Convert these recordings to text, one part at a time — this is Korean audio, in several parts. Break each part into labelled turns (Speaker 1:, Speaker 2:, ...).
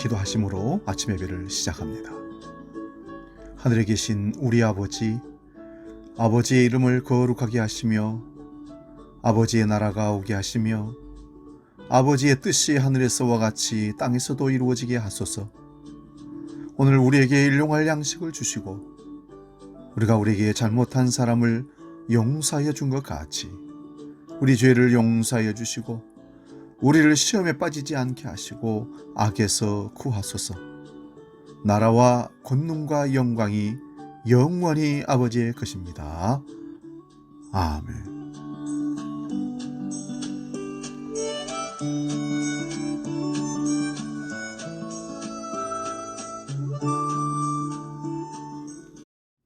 Speaker 1: 기도하심으로 아침 예배를 시작합니다. 하늘에 계신 우리 아버지, 아버지의 이름을 거룩하게 하시며 아버지의 나라가 오게 하시며 아버지의 뜻이 하늘에서와 같이 땅에서도 이루어지게 하소서. 오늘 우리에게 일용할 양식을 주시고 우리가 우리에게 잘못한 사람을 용서하여 준 것 같이 우리 죄를 용서하여 주시고 우리를 시험에 빠지지 않게 하시고 악에서 구하소서. 나라와 권능과 영광이 영원히 아버지의 것입니다. 아멘.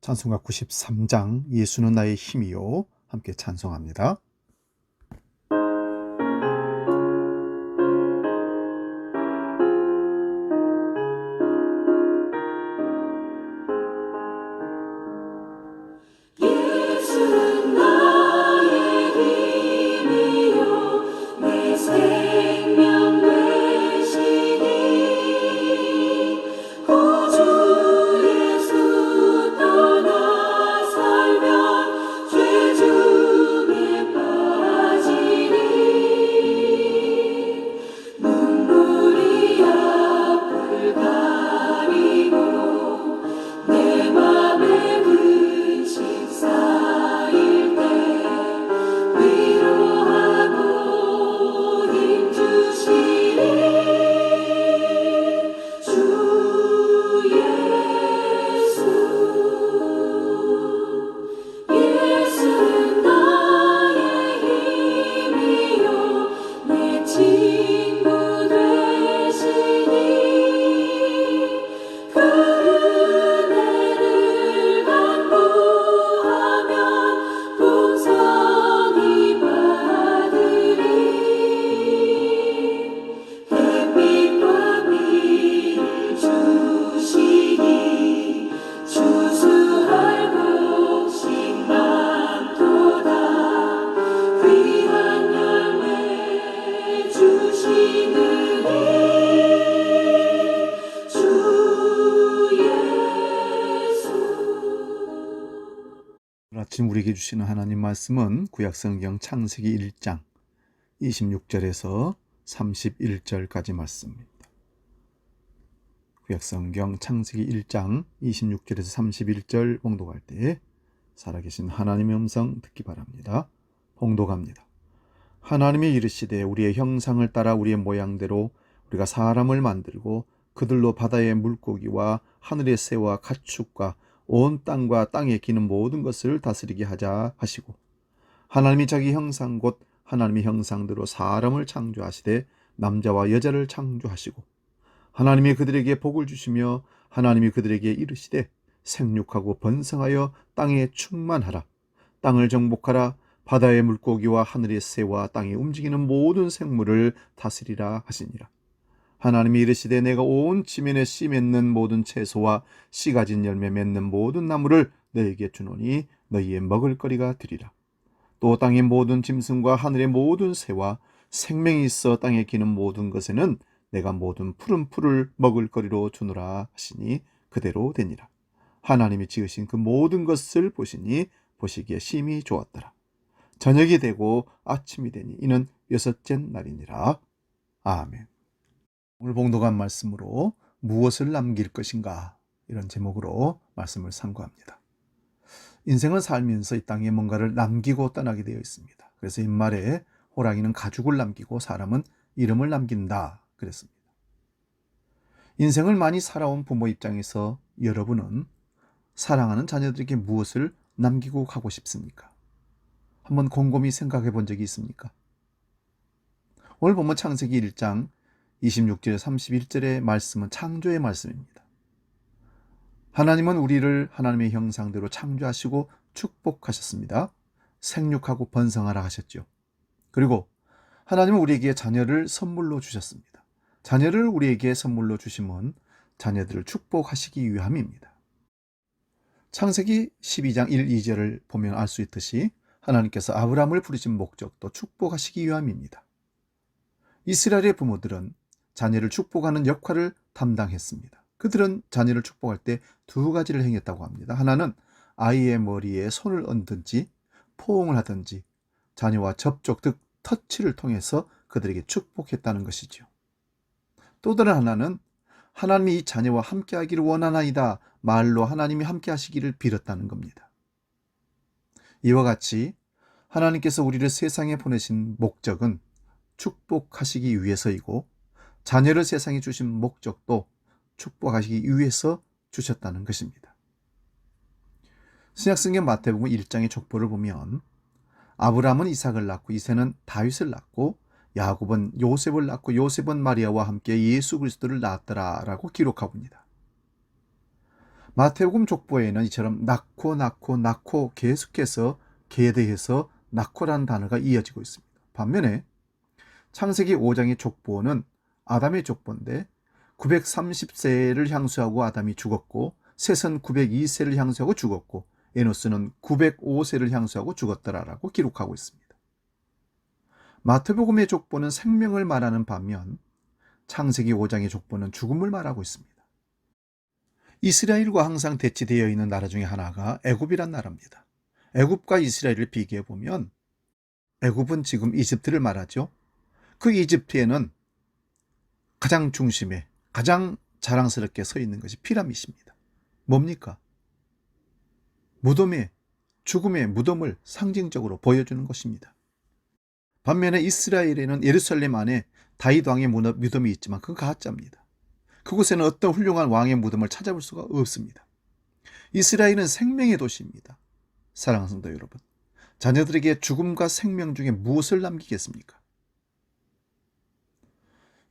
Speaker 1: 찬송가 93장 예수는 나의 힘이요, 함께 찬송합니다. 아침 우리에게 주시는 하나님 말씀은 구약성경 창세기 1장 26절에서 31절까지 말씀입니다. 구약성경 창세기 1장 26절에서 31절 봉독할 때 살아계신 하나님의 음성 듣기 바랍니다. 봉독합니다. 하나님이 이르시되 우리의 형상을 따라 우리의 모양대로 우리가 사람을 만들고 그들로 바다의 물고기와 하늘의 새와 가축과 온 땅과 땅에 기는 모든 것을 다스리게 하자 하시고, 하나님이 자기 형상 곧 하나님의 형상대로 사람을 창조하시되 남자와 여자를 창조하시고, 하나님이 그들에게 복을 주시며 하나님이 그들에게 이르시되 생육하고 번성하여 땅에 충만하라. 땅을 정복하라. 바다의 물고기와 하늘의 새와 땅에 움직이는 모든 생물을 다스리라 하시니라. 하나님이 이르시되 내가 온 지면에 씨 맺는 모든 채소와 씨 가진 열매 맺는 모든 나무를 너희에게 주노니 너희의 먹을거리가 되리라. 또 땅의 모든 짐승과 하늘의 모든 새와 생명이 있어 땅에 기는 모든 것에는 내가 모든 푸른 풀을 먹을거리로 주노라 하시니 그대로 되니라. 하나님이 지으신 그 모든 것을 보시니 보시기에 심히 좋았더라. 저녁이 되고 아침이 되니 이는 여섯째 날이니라. 아멘. 오늘 봉독한 말씀으로 무엇을 남길 것인가, 이런 제목으로 말씀을 상고합니다. 인생을 살면서 이 땅에 뭔가를 남기고 떠나게 되어 있습니다. 그래서 옛말에 호랑이는 가죽을 남기고 사람은 이름을 남긴다 그랬습니다. 인생을 많이 살아온 부모 입장에서 여러분은 사랑하는 자녀들에게 무엇을 남기고 가고 싶습니까? 한번 곰곰이 생각해 본 적이 있습니까? 오늘 보면 창세기 1장 26절에 31절의 말씀은 창조의 말씀입니다. 하나님은 우리를 하나님의 형상대로 창조하시고 축복하셨습니다. 생육하고 번성하라 하셨죠. 그리고 하나님은 우리에게 자녀를 선물로 주셨습니다. 자녀를 우리에게 선물로 주심은 자녀들을 축복하시기 위함입니다. 창세기 12장 1, 2절을 보면 알 수 있듯이 하나님께서 아브라함을 부르신 목적도 축복하시기 위함입니다. 이스라엘의 부모들은 자녀를 축복하는 역할을 담당했습니다. 그들은 자녀를 축복할 때 두 가지를 행했다고 합니다. 하나는 아이의 머리에 손을 얹든지 포옹을 하든지 자녀와 접촉, 즉 터치를 통해서 그들에게 축복했다는 것이죠. 또 다른 하나는 하나님이 이 자녀와 함께하기를 원하나이다 말로 하나님이 함께하시기를 빌었다는 겁니다. 이와 같이 하나님께서 우리를 세상에 보내신 목적은 축복하시기 위해서이고 자녀를 세상에 주신 목적도 축복하시기 위해서 주셨다는 것입니다. 신약성경 마태복음 1장의 족보를 보면 아브라함은 이삭을 낳고 이삭은 다윗을 낳고 야곱은 요셉을 낳고 요셉은 마리아와 함께 예수 그리스도를 낳았더라라고 기록하고 있습니다. 마태복음 족보에는 이처럼 낳고 계속해서 계대해서 낳고라는 단어가 이어지고 있습니다. 반면에 창세기 5장의 족보는 아담의 족보인데 930세를 향수하고 아담이 죽었고 셋은 902세를 향수하고 죽었고 에노스는 905세를 향수하고 죽었더라라고 기록하고 있습니다. 마태복음의 족보는 생명을 말하는 반면 창세기 5장의 족보는 죽음을 말하고 있습니다. 이스라엘과 항상 대치되어 있는 나라 중에 하나가 애굽이란 나라입니다. 애굽과 이스라엘을 비교해 보면 애굽은 지금 이집트를 말하죠. 그 이집트에는 가장 중심에 가장 자랑스럽게 서 있는 것이 피라밋입니다. 뭡니까? 무덤의 죽음의 무덤을 상징적으로 보여주는 것입니다. 반면에 이스라엘에는 예루살렘 안에 다윗 왕의 무덤이 있지만 그건 가짜입니다. 그곳에는 어떤 훌륭한 왕의 무덤을 찾아볼 수가 없습니다. 이스라엘은 생명의 도시입니다. 사랑하는 성도 여러분, 자녀들에게 죽음과 생명 중에 무엇을 남기겠습니까?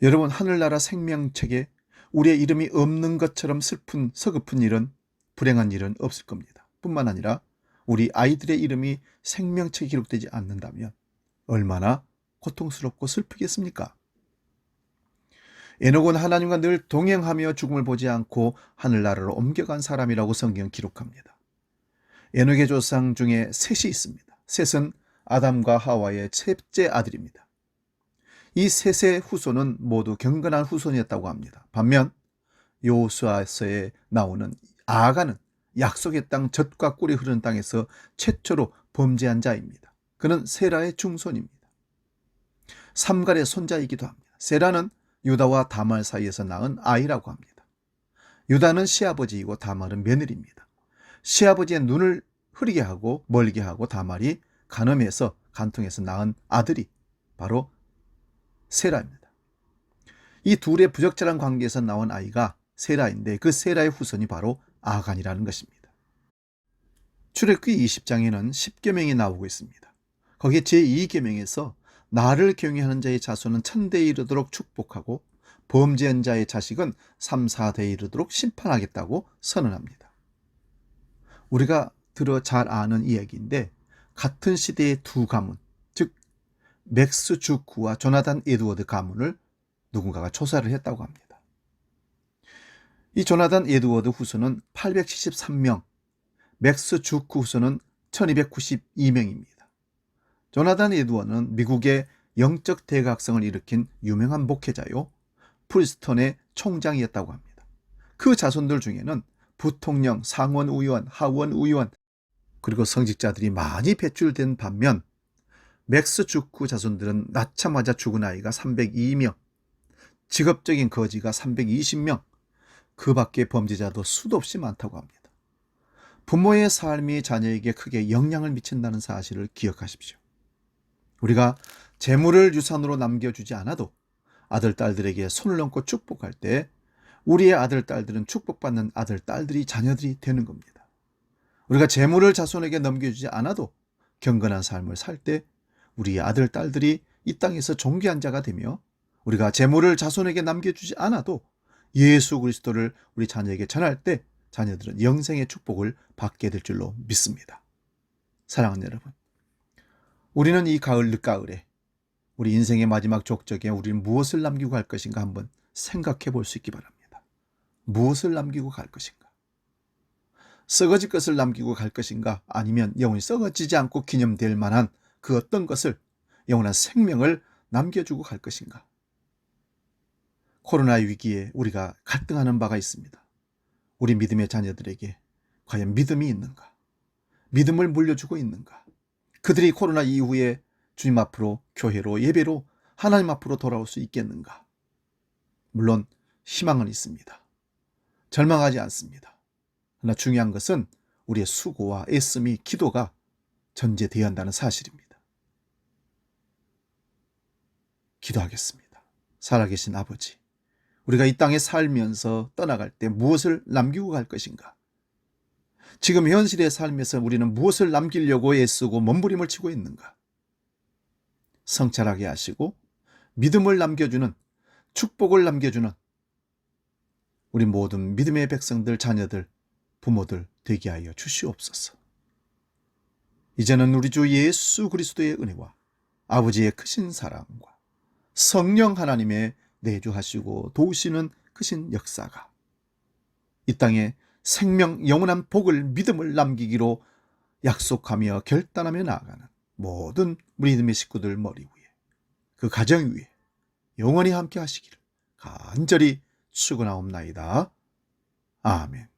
Speaker 1: 여러분, 하늘나라 생명책에 우리의 이름이 없는 것처럼 슬픈 서글픈 일은, 불행한 일은 없을 겁니다. 뿐만 아니라 우리 아이들의 이름이 생명책에 기록되지 않는다면 얼마나 고통스럽고 슬프겠습니까? 에녹은 하나님과 늘 동행하며 죽음을 보지 않고 하늘나라로 옮겨간 사람이라고 성경은 기록합니다. 에녹의 조상 중에 셋이 있습니다. 셋은 아담과 하와의 셋째 아들입니다. 이 셋의 후손은 모두 경건한 후손이었다고 합니다. 반면 여호수아서에 나오는 아가는 약속의 땅 젖과 꿀이 흐르는 땅에서 최초로 범죄한 자입니다. 그는 세라의 중손입니다. 삼갈의 손자이기도 합니다. 세라는 유다와 다말 사이에서 낳은 아이라고 합니다. 유다는 시아버지이고 다말은 며느리입니다. 시아버지의 눈을 흐리게 하고 멀게 하고 다말이 간통해서 낳은 아들이 바로 세라입니다. 이 둘의 부적절한 관계에서 나온 아이가 세라인데 그 세라의 후손이 바로 아간이라는 것입니다. 출애굽기 20장에는 10계명이 나오고 있습니다. 거기에 제2계명에서 나를 경외하는 자의 자손은 1000대에 이르도록 축복하고 범죄한 자의 자식은 3, 4대에 이르도록 심판하겠다고 선언합니다. 우리가 들어 잘 아는 이야기인데 같은 시대의 두 가문, 즉 맥스 주크와 조나단 에드워드 가문을 누군가가 조사를 했다고 합니다. 이 조나단 에드워드 후손은 873명, 맥스 주크 후손은 1292명입니다. 조나단 에드워드는 미국의 영적 대각성을 일으킨 유명한 목회자요, 프리스턴의 총장이었다고 합니다. 그 자손들 중에는 부통령, 상원 의원, 하원 의원, 그리고 성직자들이 많이 배출된 반면 맥스 주크 자손들은 낳자마자 죽은 아이가 302명, 직업적인 거지가 320명, 그 밖에 범죄자도 수도 없이 많다고 합니다. 부모의 삶이 자녀에게 크게 영향을 미친다는 사실을 기억하십시오. 우리가 재물을 유산으로 남겨주지 않아도 아들, 딸들에게 손을 얹고 축복할 때 우리의 아들, 딸들은 축복받는 아들, 딸들이 자녀들이 되는 겁니다. 우리가 재물을 자손에게 넘겨주지 않아도 경건한 삶을 살 때 우리의 아들, 딸들이 이 땅에서 존귀한 자가 되며 우리가 재물을 자손에게 남겨주지 않아도 예수 그리스도를 우리 자녀에게 전할 때 자녀들은 영생의 축복을 받게 될 줄로 믿습니다. 사랑하는 여러분, 우리는 이 가을 늦가을에 우리 인생의 마지막 족적에 우리는 무엇을 남기고 갈 것인가 한번 생각해 볼 수 있기 바랍니다. 무엇을 남기고 갈 것인가? 썩어질 것을 남기고 갈 것인가? 아니면 영원히 썩어지지 않고 기념될 만한 그 어떤 것을, 영원한 생명을 남겨주고 갈 것인가? 코로나 위기에 우리가 갈등하는 바가 있습니다. 우리 믿음의 자녀들에게 과연 믿음이 있는가? 믿음을 물려주고 있는가? 그들이 코로나 이후에 주님 앞으로, 교회로, 예배로, 하나님 앞으로 돌아올 수 있겠는가? 물론 희망은 있습니다. 절망하지 않습니다. 그러나 중요한 것은 우리의 수고와 애씀이, 기도가 전제되어야 한다는 사실입니다. 기도하겠습니다. 살아계신 아버지, 우리가 이 땅에 살면서 떠나갈 때 무엇을 남기고 갈 것인가? 지금 현실의 삶에서 우리는 무엇을 남기려고 애쓰고 몸부림을 치고 있는가? 성찰하게 하시고 믿음을 남겨주는, 축복을 남겨주는 우리 모든 믿음의 백성들, 자녀들, 부모들 되게 하여 주시옵소서. 이제는 우리 주 예수 그리스도의 은혜와 아버지의 크신 사랑과 성령 하나님의 내주하시고 도우시는 크신 역사가 이 땅에 생명, 영원한 복을, 믿음을 남기기로 약속하며 결단하며 나아가는 모든 믿음의 식구들 머리 위에, 그 가정 위에 영원히 함께 하시기를 간절히 축원하옵나이다. 아멘.